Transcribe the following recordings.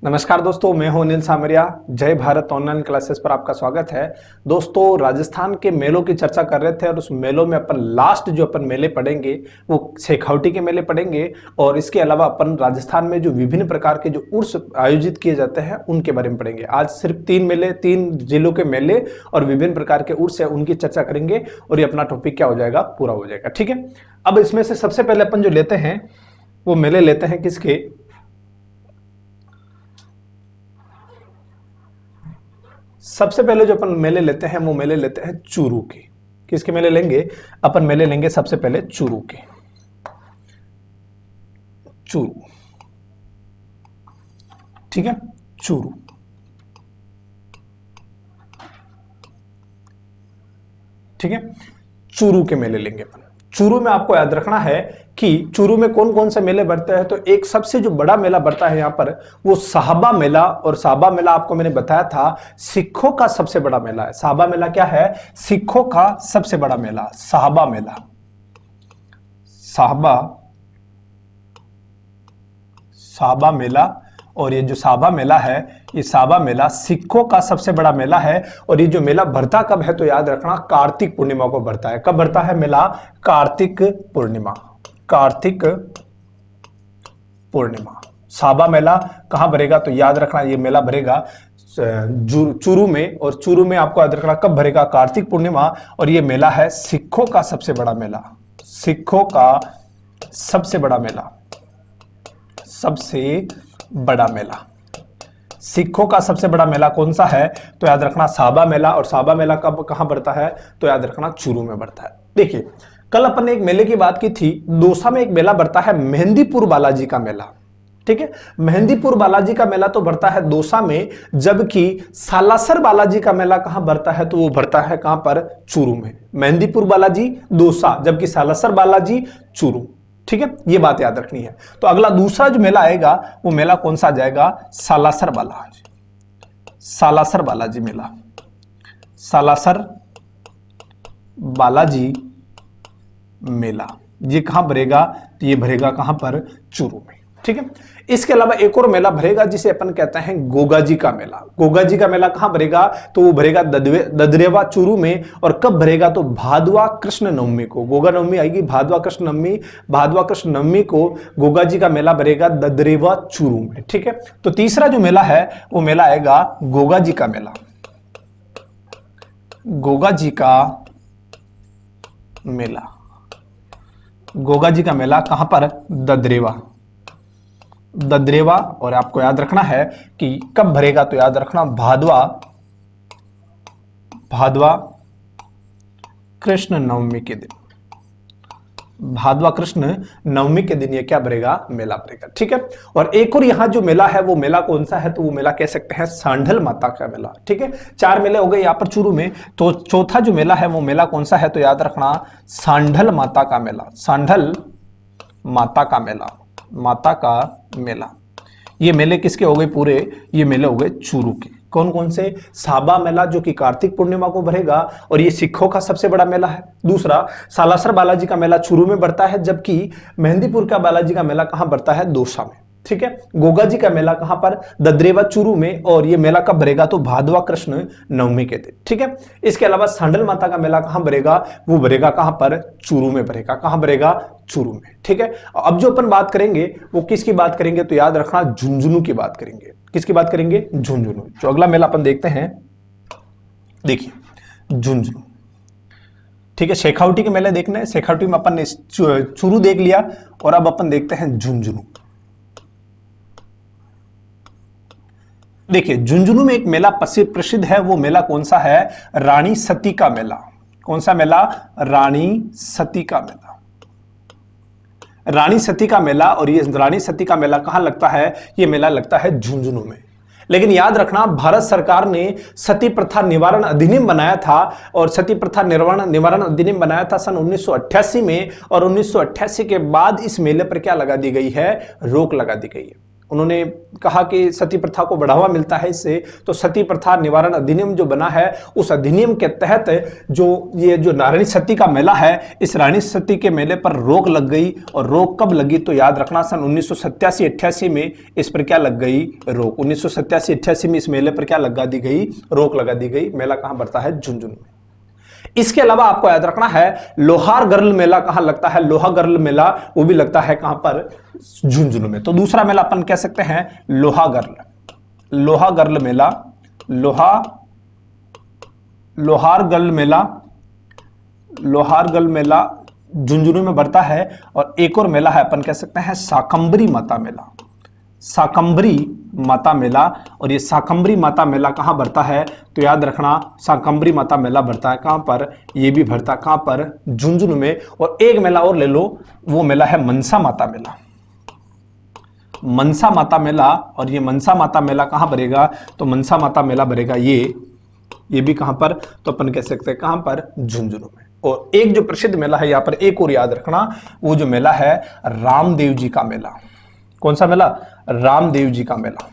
नमस्कार दोस्तों, मैं हूं अनिल सामरिया। जय भारत ऑनलाइन क्लासेस पर आपका स्वागत है। दोस्तों, राजस्थान के मेलों की चर्चा कर रहे थे और उस मेलों में अपन लास्ट जो अपन मेले पढ़ेंगे वो शेखावटी के मेले पढ़ेंगे और इसके अलावा अपन राजस्थान में जो विभिन्न प्रकार के जो उर्स आयोजित किए जाते हैं उनके बारे में पढ़ेंगे। आज सिर्फ 3 जिलों के मेले और विभिन्न प्रकार के उर्स है उनकी चर्चा करेंगे और ये अपना टॉपिक क्या हो जाएगा, पूरा हो जाएगा। ठीक है, अब इसमें से सबसे पहले अपन जो लेते हैं वो मेले लेते हैं किसके, सबसे पहले जो अपन मेले लेते हैं वो मेले लेते हैं चूरू के। किसके मेले लेंगे अपन? मेले लेंगे सबसे पहले चूरू के। चूरू, ठीक है, चूरू। ठीक है, चूरू के मेले लेंगे अपन। चूरू में आपको याद रखना है कि चूरू में कौन कौन से मेले बढ़ते हैं। तो एक सबसे जो बड़ा मेला बढ़ता है यहां पर वो साहबा मेला, और साहबा मेला आपको मैंने बताया था सिखों का सबसे बड़ा मेला है। साहबा मेला क्या है? सिखों का सबसे बड़ा मेला, साहबा मेला। साहबा मेला, और ये जो साहबा मेला है, ये साहबा मेला सिखों का सबसे बड़ा मेला है। और ये जो मेला भरता कब है? तो याद रखना कार्तिक पूर्णिमा को भरता है। कब भरता है मेला? कार्तिक पूर्णिमा। कार्तिक पूर्णिमा साहबा मेला कहां भरेगा? तो याद रखना ये मेला भरेगा चूरू में, और चूरू में आपको याद रखना कब भरेगा? कार्तिक पूर्णिमा। और ये मेला है सिखों का सबसे बड़ा मेला, सिखों का सबसे बड़ा मेला, सबसे बड़ा मेला। सिखों का सबसे बड़ा मेला कौन सा है? तो याद रखना साहबा मेला। और साहबा मेला कब कहां बढ़ता है? तो याद रखना चूरू में बढ़ता है। देखिए, कल अपन ने एक मेले की बात की थी, दौसा में एक मेला बढ़ता है मेहंदीपुर बालाजी का मेला। ठीक है, मेहंदीपुर बालाजी का मेला तो बढ़ता है दौसा में, जबकि सालासर बालाजी का मेला कहां बढ़ता है? तो वो बढ़ता है कहां पर? चूरू में। मेहंदीपुर बालाजी दौसा, जबकि सालासर बालाजी चूरू। ठीक है, ये बात याद रखनी है। तो अगला दूसरा जो मेला आएगा वो मेला कौन सा आ जाएगा? सालासर बालाजी, सालासर बालाजी मेला। सालासर बालाजी मेला ये कहां भरेगा? तो ये भरेगा कहां पर? चूरू में। ठीक है, इसके अलावा एक और मेला भरेगा जिसे अपन कहते हैं गोगा जी का मेला। गोगा जी का मेला कहां भरेगा? तो वो भरेगा ददरेवा चूरू में। और कब भरेगा? तो भादवा कृष्ण नवमी को। गोगा नवमी आएगी, भादवा कृष्ण नवमी, भादवा कृष्ण नवमी को गोगा जी का मेला भरेगा ददरेवा चूरू में। ठीक है, तो तीसरा जो मेला है वो मेला आएगा गोगा जी का मेला। गोगा जी का मेला, गोगा जी का मेला कहां पर? ददरेवा, ददरेवा। और आपको याद रखना है कि कब भरेगा? तो याद रखना भादवा, भादवा कृष्ण नवमी के दिन, भादवा कृष्ण नवमी के दिन ये क्या भरेगा? मेला भरेगा। ठीक है, और एक और यहां जो मेला है वो मेला कौन सा है? तो वो मेला कह सकते हैं सांढल माता का मेला। ठीक है, 4 मेले हो गए यहां पर चूरू में। तो चौथा जो मेला है वो मेला कौन सा है? तो याद रखना सांढल माता का मेला, सांढल माता का मेला, माता का मेला। ये मेले किसके हो गए पूरे? ये मेले हो गए चूरू के। कौन कौन से? साहबा मेला जो कि कार्तिक पूर्णिमा को भरेगा और ये सिखों का सबसे बड़ा मेला है। दूसरा सालासर बालाजी का मेला चूरू में बढ़ता है, जबकि मेहंदीपुर का बालाजी का मेला कहां बढ़ता है? दौसा में। ठीक है, गोगा जी का मेला कहां पर? ददरेवा चूरू में। और ये मेला कब भरेगा? तो भादवा कृष्ण नवमी के दिन। ठीक है, इसके अलावा सांडल माता का मेला कहां भरेगा? वो भरेगा कहां पर? चूरू में भरेगा। कहां भरेगा? चूरू में। ठीक है, अब जो अपन बात करेंगे वो किसकी बात करेंगे? तो याद रखना झुंझुनू की बात करेंगे। किसकी बात करेंगे? झुंझुनू। जो अगला मेला अपन देखते हैं, देखिए झुंझुनू। ठीक है, शेखावटी के मेले देखने, शेखावटी में अपन ने चूरू देख लिया और अब अपन देखते हैं झुंझुनू। देखिए, झुंझुनू में एक मेला प्रसिद्ध है। वो मेला कौन सा है? रानी सती का मेला। कौन सा मेला? रानी सती का मेला, रानी सती का मेला। और ये रानी सती का मेला कहां लगता है? ये मेला लगता है झुंझुनू में। लेकिन याद रखना भारत सरकार ने सती प्रथा निवारण अधिनियम बनाया था, और सती प्रथा निवारण अधिनियम बनाया था सन 1988 में। और 1988 के बाद इस मेले पर क्या लगा दी गई है? रोक लगा दी गई है। उन्होंने कहा कि सती प्रथा को बढ़ावा मिलता है इससे, तो सती प्रथा निवारण अधिनियम जो बना है उस अधिनियम के तहत जो रानी सती का मेला है, इस रानी सती के मेले पर रोक लग गई। और रोक कब लगी तो याद रखना, सन 1987-88 में इस पर क्या लग गई, रोक। 1987-88 में इस मेले पर क्या लगा दी गई, रोक लगा दी गई। मेला कहां बढ़ता है, झुंझुनू में। इसके अलावा आपको याद रखना है लोहार गर्ल मेला कहां लगता है, लोहा गर्ल मेला वो भी लगता है कहां पर, झुंझुनू में। तो दूसरा मेला अपन कह सकते हैं लोहा गर्ल मेला, लोहार गर्ल मेला झुंझुनू में बढ़ता है। और एक और मेला है अपन कह सकते हैं शाकंभरी माता मेला। और ये शाकंभरी माता मेला कहां बढ़ता है तो याद रखना शाकंभरी माता मेला बढ़ता है कहां पर, ये भी बढ़ता है कहां पर, झुंझुनू में। और एक मेला और ले लो, वो मेला है मनसा माता मेला। और ये मनसा माता मेला कहां बढ़ेगा तो मनसा माता मेला बढ़ेगा ये भी कहां पर, तो अपन कह सकते हैं कहां पर, झुंझुनू में। और एक जो प्रसिद्ध मेला है यहां पर एक और याद रखना, वो जो मेला है रामदेव जी का मेला। कौन सा मेला, रामदेव जी का मेला।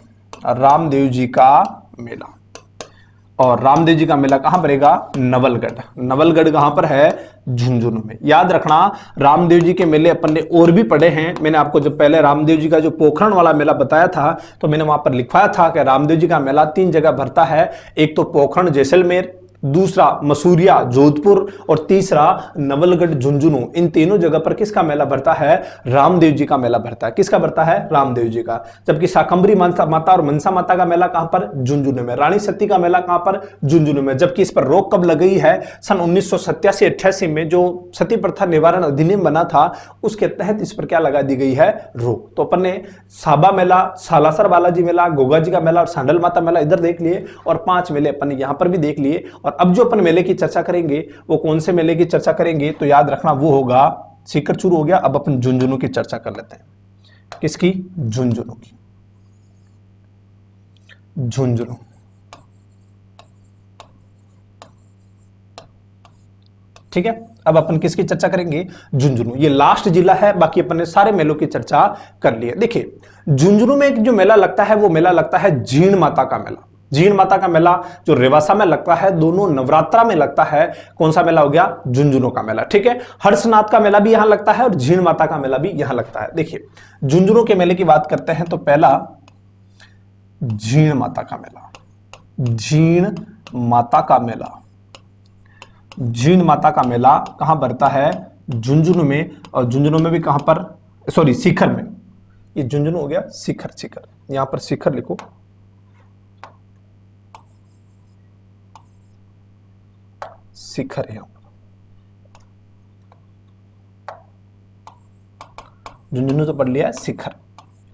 और रामदेव जी का मेला कहां पड़ेगा, नवलगढ़ कहां पर है, झुंझुनू में। याद रखना रामदेव जी के मेले अपन ने और भी पढ़े हैं। मैंने आपको जब पहले रामदेव जी का जो पोखरण वाला मेला बताया था तो मैंने वहां पर लिखवाया था कि रामदेव जी का मेला 3 जगह भरता है, एक तो पोखरण जैसलमेर, दूसरा मसूरिया जोधपुर और तीसरा नवलगढ़ झुंझुनू। इन तीनों जगह पर किसका मेला भरता है, रामदेव जी का मेला भरता है। किसका भरता है, रामदेव जी का। जबकि शाकंभरी माता और मनसा माता का मेला कहां पर, झुंझुनू में। रानी सती का मेला कहां पर, झुंझुनू में। जबकि इस पर रोक कब लग गई है, सन 1987-88 में जो सती प्रथा निवारण अधिनियम बना था उसके तहत इस पर क्या लगा दी गई है, रोक। तो अपन ने साबा मेला, सालासर बालाजी मेला, गोगा जी का मेला और सांडल माता मेला इधर देख लिए और 5 मेले अपन ने यहां पर भी देख लिए। और अब जो अपन मेले की चर्चा करेंगे वो कौन से मेले की चर्चा करेंगे तो याद रखना वो होगा सीकर चूरू हो गया। अब अपन झुंझुनू की चर्चा कर लेते हैं। किसकी, झुंझुनू की। झुंझुनू ठीक है। अब अपन किसकी चर्चा करेंगे, झुंझुनू। ये लास्ट जिला है, बाकी अपन ने सारे मेलों की चर्चा कर ली है। देखिए झुंझुनू में एक जो मेला लगता है वो मेला लगता है जीण माता का मेला। जीण माता का मेला जो रेवासा में लगता है, दोनों नवरात्रा में लगता है। कौन सा मेला हो गया, झुंझुनू का मेला। ठीक है, हर्षनाथ का मेला भी यहां लगता है और जीण माता का मेला भी यहां लगता है। देखिए झुंझुनू के मेले की बात करते हैं तो पहला जीण माता का मेला। जीण माता का मेला, जीण माता का मेला कहां बढ़ता है, झुंझुनू में। और झुंझुनू में भी कहां पर, सॉरी सीकर में। ये झुंझुनू हो गया, सीकर यहां पर सीकर लिखो। शिखर यहां पर झुंझुनू तो पढ़ लिया शिखर।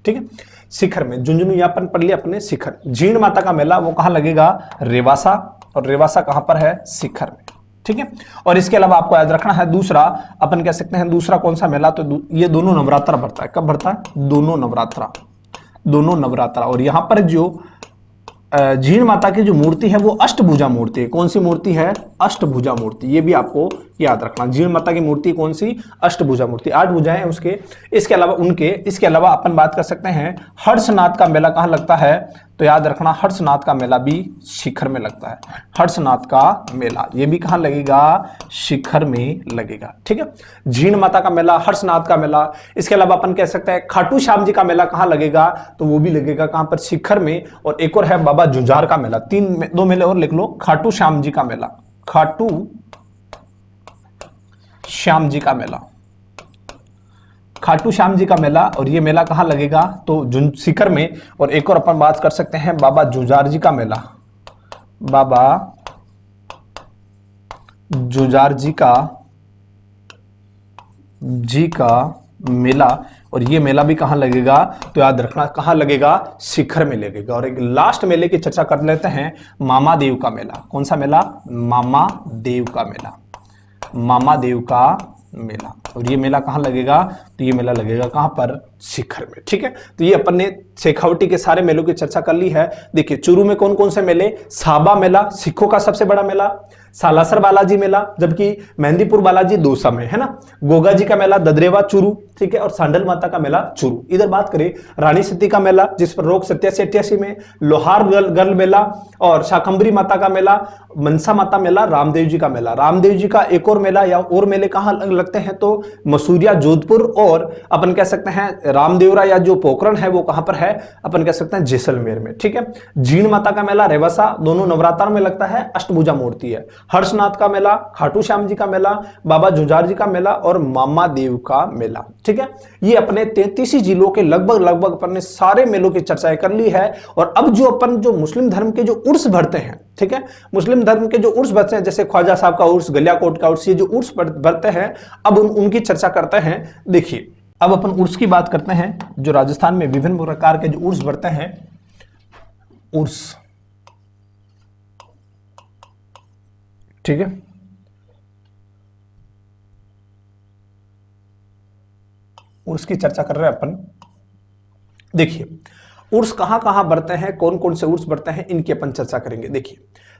ठीक है, शिखर में झुंझुनू यहां पर पढ़ लिया अपने शिखर। जीण माता का मेला वो कहां लगेगा, रेवासा। और रेवासा कहां पर है, शिखर में। ठीक है, और इसके अलावा आपको याद रखना है दूसरा अपन कह सकते हैं दूसरा कौन सा मेला, तो ये दोनों नवरात्रा भरता है। कब भरता है, दोनों नवरात्रा। और यहां पर जो जीण माता की जो मूर्ति है वो अष्टभुजा मूर्ति है। कौन सी मूर्ति है, अष्टभुजा मूर्ति। ये भी आपको याद रखना, जीण माता की मूर्ति कौन सी, अष्टभुजा मूर्ति। 8 भुजाएं हैं उसके। इसके अलावा अपन बात कर सकते हैं हर्षनाथ का मेला कहां लगता है, तो याद रखना हर्षनाथ का मेला भी शिखर में लगता है। हर्षनाथ का मेला ये भी कहां लगेगा, शिखर में लगेगा। ठीक है, जीण माता का मेला, हर्षनाथ का मेला। इसके अलावा अपन कह सकते हैं खाटू श्याम जी का मेला कहां लगेगा, तो वो भी लगेगा कहां पर, शिखर में। और एक और है बाबा जुझार का मेला। 2 मेले और लिख लो। खाटू श्याम जी का मेला, खाटू श्याम जी का मेला, खाटू श्याम जी का मेला। और ये मेला कहां लगेगा, तो सीकर में। और एक और अपन बात कर सकते हैं बाबा जुझार जी का मेला, बाबा जुझार जी का मेला। और ये मेला भी कहां लगेगा, तो याद रखना कहां लगेगा, शिखर में लगेगा। और एक लास्ट मेले की चर्चा कर लेते हैं, मामा देव का मेला। कौन सा मेला, मामा देव का मेला, मामा देव का मेला। और ये मेला कहां लगेगा, तो ये मेला लगेगा कहां पर, शिखर में। ठीक है, तो ये अपन ने शेखावटी के सारे मेलों की चर्चा कर ली है। देखिए चूरू में कौन कौन से मेले, साबा मेला सिखों का सबसे बड़ा मेला, सालासर बालाजी मेला, जबकि मेहंदीपुर बालाजी दौसा में है ना। गोगा जी का मेला ददरेवा चूरू, ठीक है, और सांडल माता का मेला चूरू। इधर बात करें रानी सती का मेला जिस पर रोक 87-88 में, लोहार गर्ल मेला और शाकंभरी माता का मेला, मनसा माता मेला, रामदेव जी का मेला। रामदेव जी का एक और मेला या और मेले कहां लगते हैं तो मसूरिया जोधपुर, और अपन कह सकते हैं रामदेवरा या जो पोखरण है वो कहां पर है, अपन कह सकते हैं जैसलमेर में, ठीक है। जीण माता का मेला रेवासा, दोनों नवरात्र में लगता है, अष्टभुजा मूर्ति है। हर्षनाथ का मेला, खाटू श्याम जी का मेला, बाबा जुझार जी का मेला और मामा देव का मेला, ठीक है। ये अपने 33 जिलों के लगभग अपन ने सारे मेलों की चर्चाएं कर ली है। और अब जो अपन जो मुस्लिम धर्म के जो उर्स भरते हैं, ठीक है, मुस्लिम धर्म के जो उर्स भरते हैं जैसे ख्वाजा साहब का उर्स, गलियाकोट का उर्स, ये जो उर्स भरते हैं अब उनकी चर्चा करते हैं। देखिए अब अपन उर्स की बात करते हैं। जो राजस्थान में विभिन्न प्रकार के जो उर्स भरते हैं, उर्स, ठीक है, उर्स की चर्चा कर रहे हैं अपन। देखिए उर्स कहां कहां बढ़ते हैं, कौन कौन से उर्स बढ़ते हैं, इनकी अपन चर्चा करेंगे। देखिए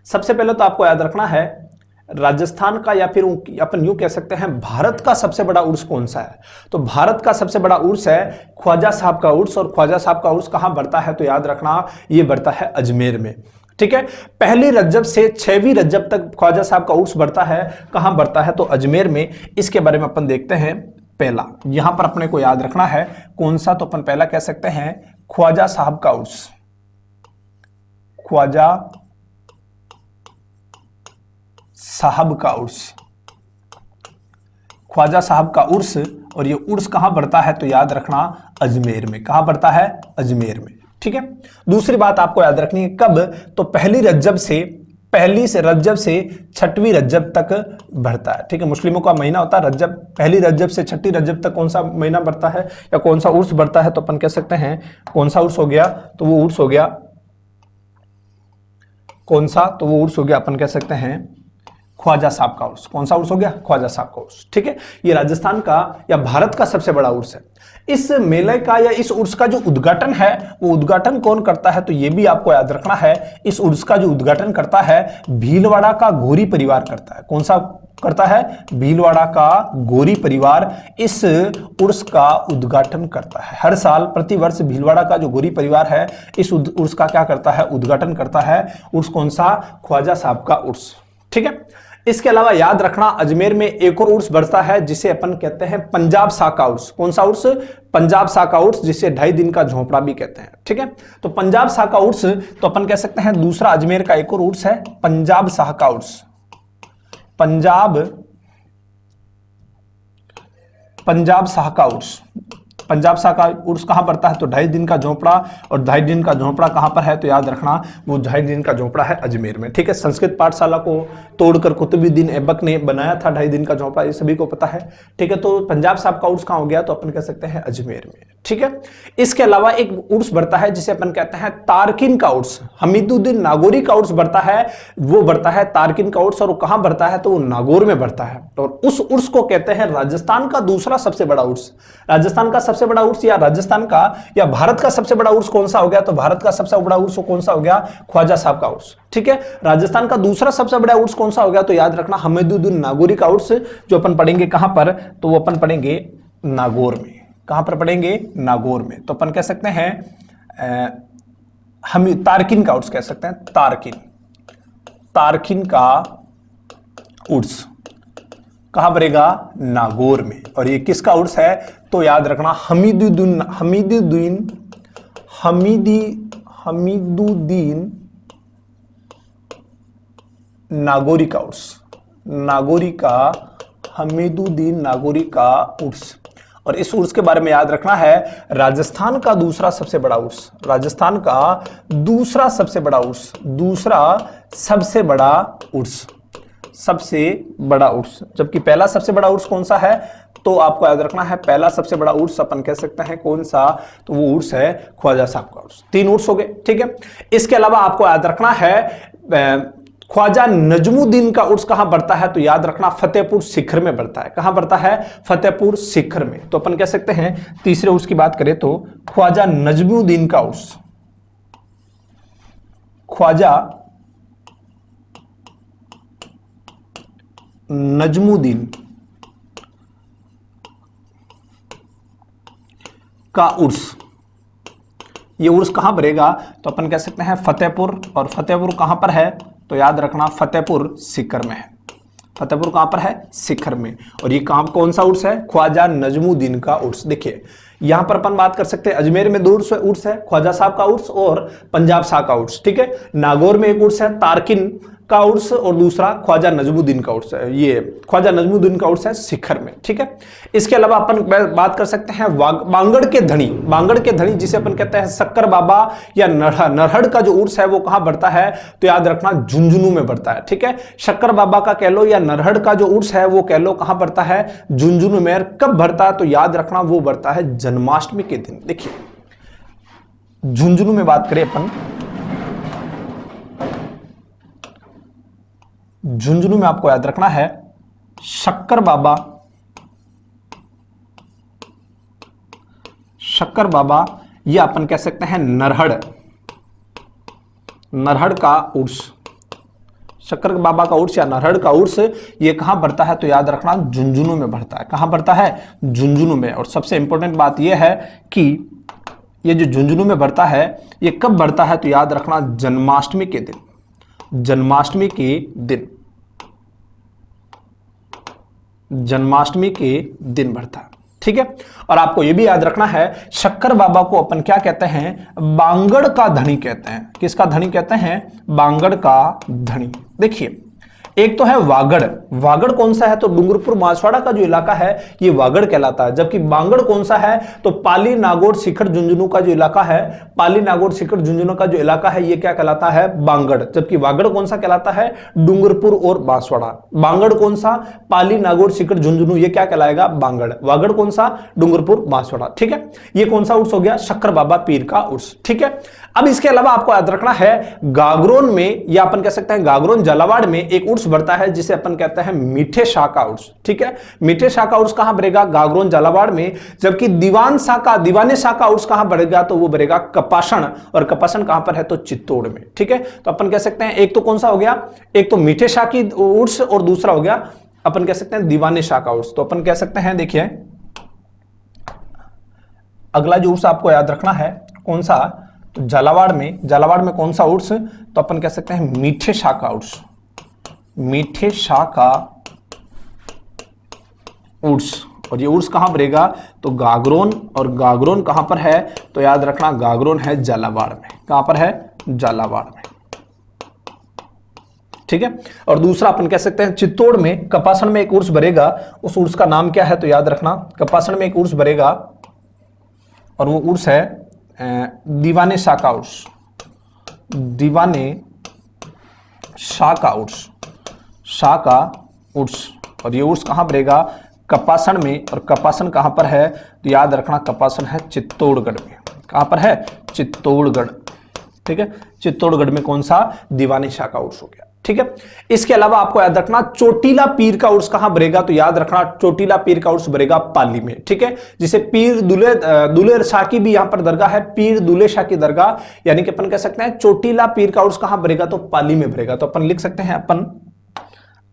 सबसे पहले तो आपको याद रखना है राजस्थान का या फिर अपन यूं कह सकते हैं भारत का सबसे बड़ा उर्स कौन सा है। तो भारत का सबसे बड़ा उर्स है ख्वाजा साहब का उर्स। और ख्वाजा साहब का उर्स कहां बढ़ता है तो याद रखना ये बढ़ता है अजमेर में, ठीक है। पहली रज्जब से 6वीं रज्जब तक ख्वाजा साहब का उर्स बढ़ता है। कहां बढ़ता है तो अजमेर में। इसके बारे में अपन देखते हैं। पहला यहां पर अपने को याद रखना है कौन सा, तो अपन पहला कह सकते हैं ख्वाजा साहब का उर्स, ख्वाजा साहब का उर्स, ख्वाजा साहब का उर्स। और ये उर्स कहां बढ़ता है तो याद रखना अजमेर में। कहां बढ़ता है अजमेर में, ठीक है। दूसरी बात आपको याद रखनी है कब, तो पहली से रज्जब से 6वीं रज्जब तक बढ़ता है, ठीक है। मुस्लिमों का महीना होता है रज्जब, पहली रज्जब से 6ठी रज्जब तक कौन सा महीना बढ़ता है या कौन सा उर्स बढ़ता है तो अपन कह सकते हैं कौन सा उर्स हो गया, तो वो उर्स हो गया कौन सा, तो वो उर्स हो गया अपन कह सकते हैं ख्वाजा साहब का उर्स। कौन सा उर्स हो गया, ख्वाजा साहब का उर्स, ठीक है। ये राजस्थान का या भारत का सबसे बड़ा उर्स है। इस मेले का या इस उर्स का जो उद्घाटन है वो उद्घाटन कौन करता है तो ये भी आपको याद रखना है। इस उर्स का जो उद्घाटन करता है भीलवाड़ा का गोरी परिवार करता है। कौन सा करता है, भीलवाड़ा का गोरी परिवार इस उर्स का उद्घाटन करता है। हर साल प्रतिवर्ष भीलवाड़ा का जो गोरी परिवार है इस उर्स का क्या करता है, उद्घाटन करता है। उर्स कौन सा, ख्वाजा साहब का उर्स, ठीक है। इसके अलावा याद रखना अजमेर में एक और उर्स बढ़ता है जिसे अपन कहते हैं पंजाब शाह का उर्स। कौन सा उर्स, पंजाब शाह का उर्स, जिसे 2.5 दिन का झोंपड़ा भी कहते हैं, ठीक है। तो पंजाब शाह का उर्स तो अपन कह सकते हैं दूसरा अजमेर का एक और उर्स है पंजाब शाह का उर्स। पंजाब शाह का उर्स, पंजाब शाह का उर्स कहां पड़ता है तो 2.5 दिन का झोंपड़ा। और 2.5 दिन का झोंपड़ा कहां पर है तो याद रखना वो 2.5 दिन का झोंपड़ा है अजमेर में, ठीक है। संस्कृत पाठशाला को तोड़कर कुतुबुद्दीन ऐबक ने बनाया था 2.5 दिन का झोंपड़ा, ये सभी को पता है, ठीक है। तो पंजाब साहब का उर्स कहां हो गया तो अपन कह सकते हैं अजमेर में, ठीक है। इसके अलावा एक उर्स बढ़ता है जिसे अपन कहते हैं तारकिन का उर्स। हमीदुद्दीन नागौरी का उर्स बढ़ता है, वो बढ़ता है तारकिन का उर्स। और वो कहां बढ़ता है तो वो नागौर में बढ़ता है। और उस उर्स को कहते हैं राजस्थान का दूसरा सबसे बड़ा उर्स। राजस्थान का सबसे बड़ा उर्स या राजस्थान का या भारत का सबसे बड़ा उर्स कौन सा हो गया तो भारत का सबसे बड़ा उर्स कौन सा हो गया, ख्वाजा साहब का उर्स, ठीक है। राजस्थान का दूसरा सबसे बड़ा उर्स कौन सा हो गया तो याद रखना हमीदुद्दीन नागौरी का उर्स, जो अपन पढ़ेंगे कहां पर तो वो अपन पढ़ेंगे नागौर में। कहां पर पढ़ेंगे, नागौर में। तो अपन कह सकते हैं हम तारकिन का उर्स कह सकते हैं, तारकिन का उर्स कहां पड़ेगा, नागौर में। और ये किसका उर्स है तो याद रखना हमीदुद्दीन नागौरी का उर्स, हमीदुद्दीन नागौरी का उर्स। और इस उर्स के बारे में याद रखना है राजस्थान का दूसरा सबसे बड़ा उर्स, राजस्थान का दूसरा सबसे बड़ा उर्स, सबसे बड़ा उर्स। जबकि पहला सबसे बड़ा उर्स कौन सा है तो आपको याद रखना है पहला सबसे बड़ा उर्स अपन कह सकते हैं कौन सा तो वो उर्स है ख्वाजा साहब का उर्स। 3 उर्स हो गए, ठीक है। इसके अलावा आपको याद रखना है ख्वाजा नजमुद्दीन का उर्स कहां बढ़ता है तो याद रखना फतेहपुर सीकर में बढ़ता है। कहां बढ़ता है, फतेहपुर सीकर में। तो अपन कह सकते हैं तीसरे उर्स की बात करें तो ख्वाजा नजमुद्दीन का उर्स, ख्वाजा नजमुद्दीन का उर्स। ये उर्स कहां पड़ेगा? तो अपन कह सकते हैं फतेहपुर, और फतेहपुर कहां पर है? तो याद रखना फतेहपुर सीकर में है। फतेहपुर कहां पर है? सीकर में। और ये कहां कौन सा उर्स है? ख्वाजा नजमुद्दीन का उर्स। देखिए यहां पर अपन बात कर सकते हैं अजमेर में दो उर्स है, ख्वाजा साहब का उर्स और पंजाब शाह का उर्स। ठीक है, नागौर में एक उर्स है तारकिन का उर्स और दूसरा ख्वाजा नजमुद्दीन का उर्स है। ये ख्वाजा नजमुद्दीन का उर्स है शिखर में। ठीक है, इसके अलावा अपन बात कर सकते हैं बांगड़ के धनी। बांगड़ के धनी जिसे अपन कहते हैं शक्कर बाबा या नरहड़ का जो उर्स है वो कहां बढ़ता है? तो याद रखना झुंझुनू में बढ़ता है। ठीक है, शक्कर बाबा का कह लो या नरहड़ का जो उर्स है वो कह लो कहां बढ़ता है? झुंझुनू में। कब बढ़ता है? तो याद रखना वो बढ़ता है जन्माष्टमी के दिन। देखिए झुंझुनू में बात करें अपन, झुंझुनू में आपको याद रखना है शक्कर बाबा ये अपन कह सकते हैं नरहड़ का उर्स। शक्कर बाबा का उर्स या नरहड़ का उर्स ये कहां बढ़ता है? तो याद रखना झुंझुनू में बढ़ता है। कहां बढ़ता है? झुंझुनू में। और सबसे इंपॉर्टेंट बात यह है कि ये जो झुंझुनू में बढ़ता है ये कब बढ़ता है? तो याद रखना जन्माष्टमी के दिन। जन्माष्टमी के दिन बढ़ता है। ठीक है, और आपको यह भी याद रखना है शक्कर बाबा को अपन क्या कहते हैं? बांगड़ का धनी कहते हैं। किसका धनी कहते हैं? बांगड़ का धनी। देखिए एक तो है वागड़। वागड़ कौन सा है? तो डूंगरपुर माछवाड़ा का जो इलाका है ये वागड़ कहलाता है। जबकि बांगड़ कौन सा है? तो पाली नागौर शिखर झुंझुनू का जो इलाका है, पाली नागौर शिखर झुंझुनू का जो इलाका है ये क्या कहलाता है? बांगड़। जबकि वागड़ कौन सा कहलाता है? डूंगरपुर और बांसवाड़ा। बांगड़ कौन सा? पाली नागौर शिखर झुंझुनू, ये क्या कहलाएगा? बांगड़। वागड़ कौन सा? डूंगरपुर बांसवाड़ा। ठीक है, ये कौन सा उर्स हो गया? शक्कर बाबा पीर का उर्स। ठीक है, अब इसके अलावा आपको याद रखना है गागरोन में, या अपन कह सकते हैं गागरोन झालावाड़ में एक उर्स बढ़ता है जिसे अपन कहते हैं मीठे शाह का उर्स। ठीक है, मीठे शाह का उर्स कहां बढ़ेगा? गागरोन झालावाड़ में। जबकि दीवाने शाह का उर्स कहां बढ़ेगा? तो वो बढ़ेगा कपासन। और कपासन कहां पर है? तो चित्तौड़ में। ठीक है, तो अपन कह सकते हैं एक तो कौन सा हो गया? एक तो मीठे शाह की उर्स और दूसरा हो गया अपन कह सकते हैं दीवाने शाह का उर्स। तो अपन कह सकते हैं देखिए अगला जो उर्स आपको याद रखना है कौन सा? तो झालावाड़ में कौन सा उर्स? तो अपन कह सकते हैं मीठे शाह का उर्स। मीठे शाह का उर्स। और ये उर्स कहां बढ़ेगा? तो गागरोन। और गागरोन कहां पर है? तो याद रखना गागरोन है झालावाड़ में। कहां पर है? झालावाड़ में। ठीक है, और दूसरा अपन कह सकते हैं चित्तौड़ में कपासन में एक उर्स बढ़ेगा। उस उर्स का नाम क्या है? तो याद रखना कपासन में एक उर्स बढ़ेगा और वो उर्स है दीवाने शाह का उर्स। दीवाने शाह का उर्स। और ये उर्स कहां बढ़ेगा? कपासन में। और कपासन कहां पर है? तो याद रखना कपासन है चित्तौड़गढ़ में। कहां पर है? चित्तौड़गढ़। ठीक है, चित्तौड़गढ़ में कौन सा? दीवाने शाह का उर्स हो गया। ठीक है, इसके अलावा आपको याद रखना चोटीला पीर का उर्स कहां बढ़ेगा? तो याद रखना चोटीला पीर का उर्स बढ़ेगा पाली में। ठीक है, जिसे पीर दुले शाह की भी यहां पर दरगाह है, पीर दुले शाह की दरगाह, यानी कि अपन कह सकते हैं चोटीला पीर का उर्स कहां बढ़ेगा? तो पाली में बढ़ेगा। तो अपन लिख सकते हैं अपन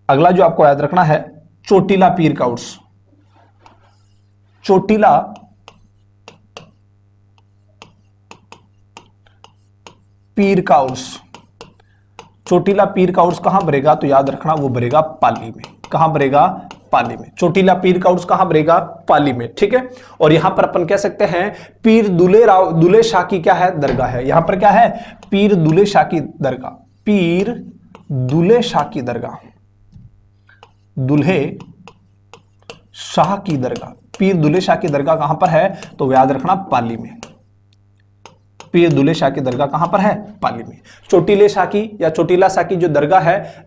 अगला जो आपको याद रखना है चोटीला पीर का उर्स। चोटीला पीर का उर्स। चोटीला पीर का उर्स कहां बढ़ेगा? तो याद रखना वो बढ़ेगा पाली में। कहां बढ़ेगा? पाली में। चोटीला पीर का उर्स कहां बढ़ेगा? पाली में। ठीक है, और यहां पर अपन कह सकते हैं पीर दुले शाह की क्या है? दरगाह है। यहां पर क्या है? पीर दुले शाह की दरगाह। पीर दुले शाह की दरगाह। दुल्हे शाह की दरगाह। पीर दुले शाह की दरगाह कहां पर है? तो याद रखना पाली में। पीर दुले शाह की दरगाह कहां पर है? पाली में। चोटीले शाह की या चोटीला शाह की जो दरगाह है,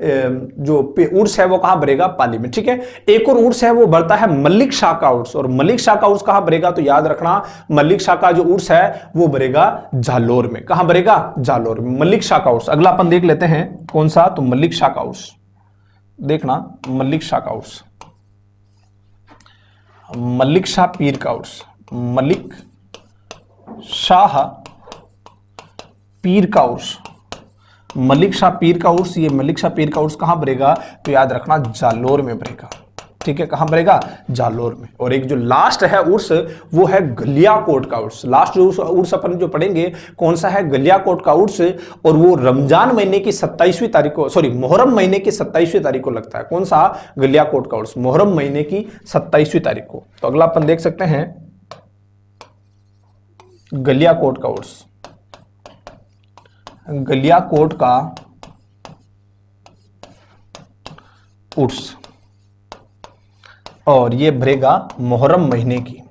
जो उर्स है वो कहां बढ़ेगा? पाली में। ठीक है, एक और उर्स है वो बढ़ता है मलिक शाह का उर्स। और मलिक शाह का उर्स कहां बढ़ेगा? तो याद रखना मलिक शाह का जो उर्स है वो बढ़ेगा जालोर में। कहां बढ़ेगा? जालोर में। मलिक शाह का उर्स अगला अपन देख लेते हैं कौन सा? तो मलिक शाह का उर्स। देखना मलिक शाह का उर्स, मलिक शाह पीर का उर्स। मलिक शाह पीर का उर्स। मलिक शाह पीर का उर्स, ये मलिक शाह पीर का उर्स कहां भरेगा, तो याद रखना जालोर में भरेगा। ठीक है, कहां भरेगा, जालोर में। और एक जो लास्ट है उर्स वो है गलियाकोट का उर्स। लास्ट जो उर्स अपन जो पढ़ेंगे कौन सा है, गलियाकोट का उर्स, और वो रमजान महीने की 27वीं तारीख को, सॉरी मुहर्रम महीने की 27वीं तारीख को लगता है। कौन सा, गलियाकोट का उर्स, मुहर्रम महीने की 27वीं तारीख को। तो अगला अपन देख सकते हैं गलियाकोट का उर्स। गलियाकोट का उर्स और ये भरेगा मुहर्रम महीने की,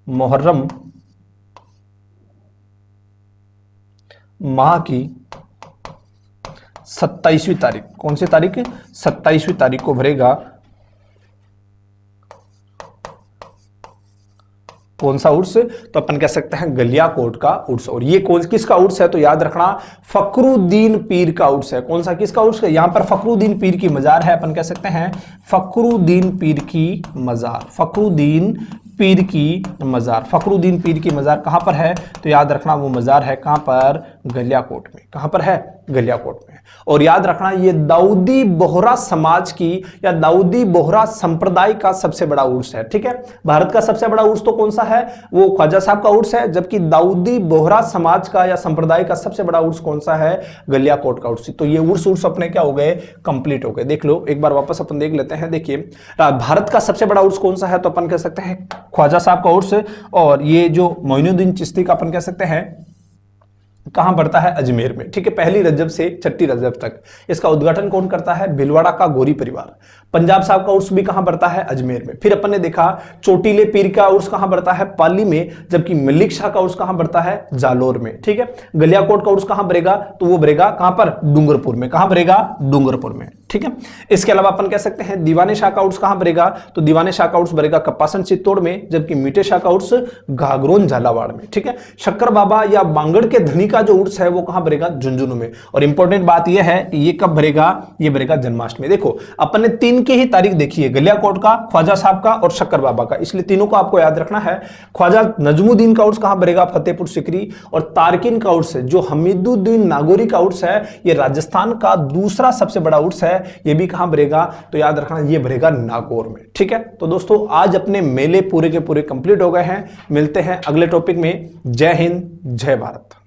मुहर्रम माह की 27वीं तारीख। कौन सी तारीख, 27वीं तारीख को भरेगा। कौन सा उर्स, तो अपन कह सकते हैं गलियाकोट का उर्स। और ये कौन किसका उर्स है, तो याद रखना फखरुद्दीन पीर का उर्स है। कौन सा, किसका उर्स है, यहां पर फखरुद्दीन पीर की मजार है, अपन कह सकते हैं फखरुद्दीन पीर की मजार। फखरुद्दीन पीर की मजार, फखरुद्दीन पीर की मजार कहां पर है, तो याद रखना वो मजार है कहां पर, गलियाकोट में। कहां पर है, गलियाकोट में। और याद रखना ये दाऊदी बोहरा समाज की या दाऊदी बोहरा संप्रदाय का सबसे बड़ा उर्स है। ठीक है, भारत का सबसे बड़ा उर्स तो कौन सा है, वो ख्वाजा साहब का उर्स है, जबकि दाऊदी बोहरा समाज का या संप्रदाय का सबसे बड़ा उर्स कौन सा है, गलियाकोट का उर्स। तो ये उर्स अपने क्या हो गए, कंप्लीट हो गए। देख लो एक बार वापस अपन देख लेते हैं। देखिए भारत का सबसे बड़ा उर्स कौन सा है, तो अपन कह सकते हैं ख्वाजा साहब का उर्स। और ये जो मोइनुद्दीन चिश्ती का अपन कह सकते हैं कहां पड़ता है, अजमेर में। ठीक है, पहली रजब से छठी रजब तक। इसका उद्घाटन कौन करता है, भिलवाड़ा का गोरी परिवार। पंजाब साहब का उर्स भी कहां पड़ता है, अजमेर में। फिर अपन ने देखा चोटीले पीर का उर्स कहां पड़ता है, पाली में, जबकि मलिक शाह का उर्स कहां पड़ता है, जालोर में। ठीक है, गलियाकोट का उर्स कहां भरेगा, तो वो भरेगा कहां पर, डूंगरपुर में। कहां भरेगा, डूंगरपुर में। ठीक है, इसके अलावा अपन कह सकते हैं दीवाने शाह का उर्स कहां भरेगा, तो दीवाने शाह का उर्स भरेगा कप्पासन चित्तौड़ में, जबकि मीठे शाह का उर्स घाघरोन झालावाड़ में। ठीक है, शक्कर बाबा या बांगड़ के धनी का जो उर्स है वो कहां भरेगा, झुंझुनू में। और इंपॉर्टेंट बात यह है ये कब भरेगा, ये भरेगा जन्माष्टमी। देखो अपन ने तीन की ही तारीख देखी है, गलियाकोट का, ख्वाजा साहब का और शक्कर बाबा का, इसलिए तीनों को आपको याद रखना है। ख्वाजा नजमुद्दीन का उर्स कहां भरेगा, फतेहपुर सीकरी। और तारकिन का उर्स जो हमीदुद्दीन नागौरी का उर्स है, ये राजस्थान का दूसरा सबसे बड़ा उर्स है, ये भी कहां भरेगा, तो याद रखना ये भरेगा नागौर में। ठीक है, तो दोस्तों आज अपने मेले पूरे के पूरे कंप्लीट हो गए हैं। मिलते हैं अगले टॉपिक में। जय हिंद, जय भारत।